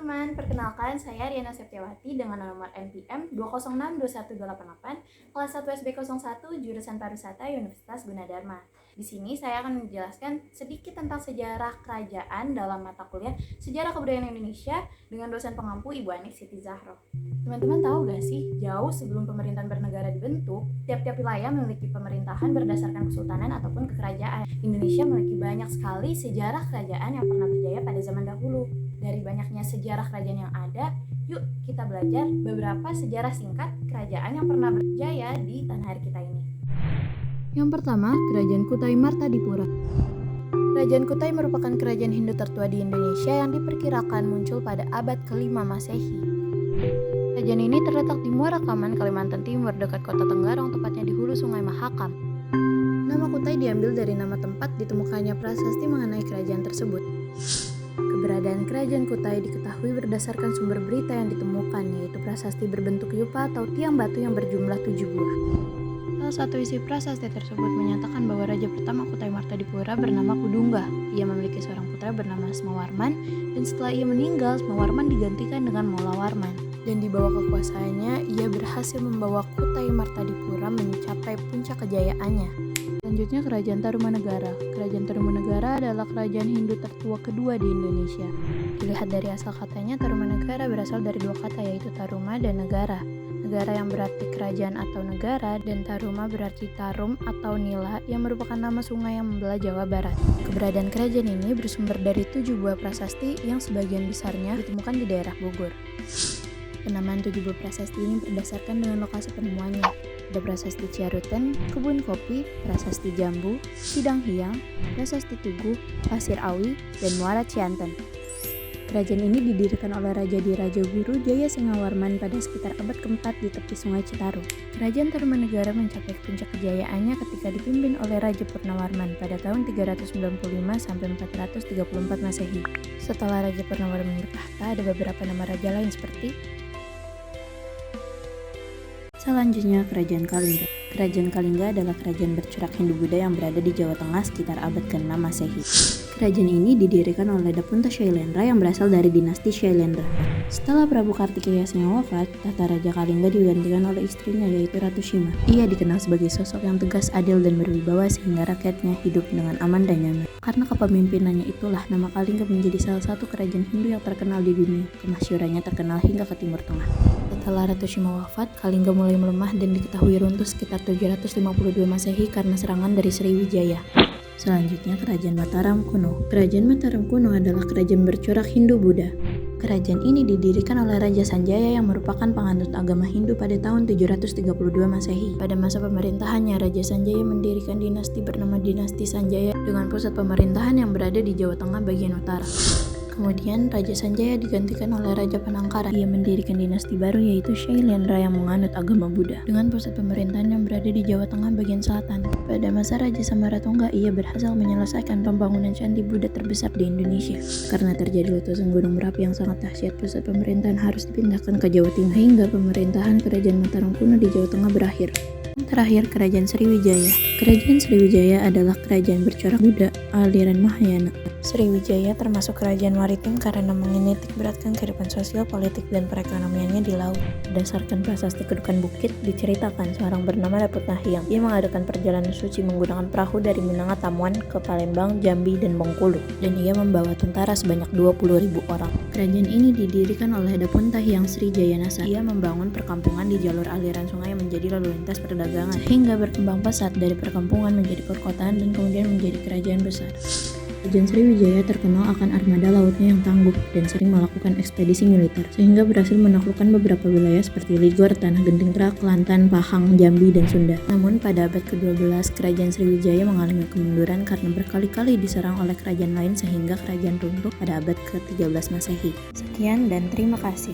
teman-teman, perkenalkan saya Riana Septiawati dengan nomor NPM 2062188, kelas 1 SB01, jurusan Pariwisata Universitas Gunadarma. Di sini saya akan menjelaskan sedikit tentang sejarah kerajaan dalam mata kuliah Sejarah Kebudayaan Indonesia dengan dosen pengampu Ibu Anik Siti Zahro. Teman-teman tahu gak sih, jauh sebelum pemerintahan bernegara dibentuk, tiap-tiap wilayah memiliki pemerintahan berdasarkan kesultanan ataupun kekerajaan. Indonesia memiliki banyak sekali sejarah kerajaan yang pernah berjaya pada zaman dahulu. Dari banyaknya sejarah kerajaan yang ada, yuk kita belajar beberapa sejarah singkat kerajaan yang pernah berjaya di tanah air kita ini. Yang pertama, Kerajaan Kutai Martadipura. Kerajaan Kutai merupakan kerajaan Hindu tertua di Indonesia yang diperkirakan muncul pada abad ke-5 Masehi. Kerajaan ini terletak di Muara Kaman, Kalimantan Timur, dekat kota Tenggarong, tepatnya di hulu Sungai Mahakam. Nama Kutai diambil dari nama tempat ditemukannya prasasti mengenai kerajaan tersebut. Keberadaan Kerajaan Kutai diketahui berdasarkan sumber berita yang ditemukan, yaitu prasasti berbentuk yupa atau tiang batu yang berjumlah 7 buah. Salah satu isi prasasti tersebut menyatakan bahwa raja pertama Kutai Martadipura bernama Kudungga. Ia memiliki seorang putra bernama Semawarman, dan setelah ia meninggal, Semawarman digantikan dengan Molawarman. Dan di bawah kekuasaannya, ia berhasil membawa Kutai Martadipura mencapai puncak kejayaannya. Selanjutnya, Kerajaan Tarumanegara. Kerajaan Tarumanegara adalah kerajaan Hindu tertua kedua di Indonesia. Dilihat dari asal katanya, Tarumanegara berasal dari dua kata, yaitu Taruma dan Negara. Negara yang berarti kerajaan atau negara, dan Taruma berarti Tarum atau Nila yang merupakan nama sungai yang membelah Jawa Barat. Keberadaan kerajaan ini bersumber dari 7 buah prasasti yang sebagian besarnya ditemukan di daerah Bogor. Penamaan 7 buah prasasti ini berdasarkan dengan lokasi penemuannya. Ada Prasasti Ciaruten, Kebun Kopi, Prasasti Jambu, Sidang Hiang, Prasasti Tugu, Pasir Awi, dan Muara Cianten. Kerajaan ini didirikan oleh Raja Dirajaguru Jaya Singawarman pada sekitar abad ke-4 di tepi Sungai Citarum. Kerajaan Tarumanegara mencapai puncak kejayaannya ketika dipimpin oleh Raja Purnawarman pada tahun 395 sampai 434 Masehi. Setelah Raja Purnawarman bertahta, ada beberapa nama raja lain seperti selanjutnya, Kerajaan Kalingga. Kerajaan Kalingga adalah kerajaan bercorak Hindu-Buddha yang berada di Jawa Tengah sekitar abad ke-6 Masehi. Kerajaan ini didirikan oleh Dapunta Shailendra yang berasal dari dinasti Shailendra. Setelah Prabu Kartikeya Singa wafat, tahta Raja Kalingga digantikan oleh istrinya, yaitu Ratu Sima. Ia dikenal sebagai sosok yang tegas, adil, dan berwibawa sehingga rakyatnya hidup dengan aman dan nyaman. Karena kepemimpinannya itulah nama Kalingga menjadi salah satu kerajaan Hindu yang terkenal di dunia. Kemasyhurannya terkenal hingga ke Timur Tengah. Setelah Ratu Sima wafat, Kalingga mulai melemah dan diketahui runtuh sekitar 752 Masehi karena serangan dari Sriwijaya. Selanjutnya, Kerajaan Mataram Kuno. Kerajaan Mataram Kuno adalah kerajaan bercorak Hindu-Buddha. Kerajaan ini didirikan oleh Raja Sanjaya yang merupakan penganut agama Hindu pada tahun 732 Masehi. Pada masa pemerintahannya, Raja Sanjaya mendirikan dinasti bernama Dinasti Sanjaya dengan pusat pemerintahan yang berada di Jawa Tengah bagian utara. Kemudian Raja Sanjaya digantikan oleh Raja Panangkaran. Ia mendirikan dinasti baru, yaitu Shailendra yang menganut agama Buddha dengan pusat pemerintahan yang berada di Jawa Tengah bagian selatan. Pada masa Raja Samaratungga, ia berhasil menyelesaikan pembangunan candi Buddha terbesar di Indonesia. Karena terjadi letusan gunung Merapi yang sangat dahsyat, pusat pemerintahan harus dipindahkan ke Jawa Timur hingga pemerintahan Kerajaan Mataram Kuno di Jawa Tengah berakhir. Terakhir, Kerajaan Sriwijaya. Kerajaan Sriwijaya adalah kerajaan bercorak Buddha aliran Mahayana. Sriwijaya termasuk kerajaan maritim karena menitik beratkan kehidupan sosial, politik, dan perekonomiannya di laut. Berdasarkan prasasti Kedukan Bukit, diceritakan seorang bernama Daput Nahyang. Ia mengadakan perjalanan suci menggunakan perahu dari Minangkabau ke Palembang, Jambi, dan Bengkulu. Dan ia membawa tentara sebanyak 20.000 orang. Kerajaan ini didirikan oleh Dapunta Hyang Sri Jayanasa. Ia membangun perkampungan di jalur aliran sungai yang menjadi lalu lintas perdagangan, sehingga berkembang pesat dari perkampungan menjadi perkotaan dan kemudian menjadi kerajaan besar. Kerajaan Sriwijaya terkenal akan armada lautnya yang tangguh dan sering melakukan ekspedisi militer, sehingga berhasil menaklukkan beberapa wilayah seperti Ligor, Tanah Genting Trak, Kelantan, Pahang, Jambi, dan Sunda. Namun pada abad ke-12, Kerajaan Sriwijaya mengalami kemunduran karena berkali-kali diserang oleh kerajaan lain sehingga kerajaan runtuh pada abad ke-13 Masehi. Sekian dan terima kasih.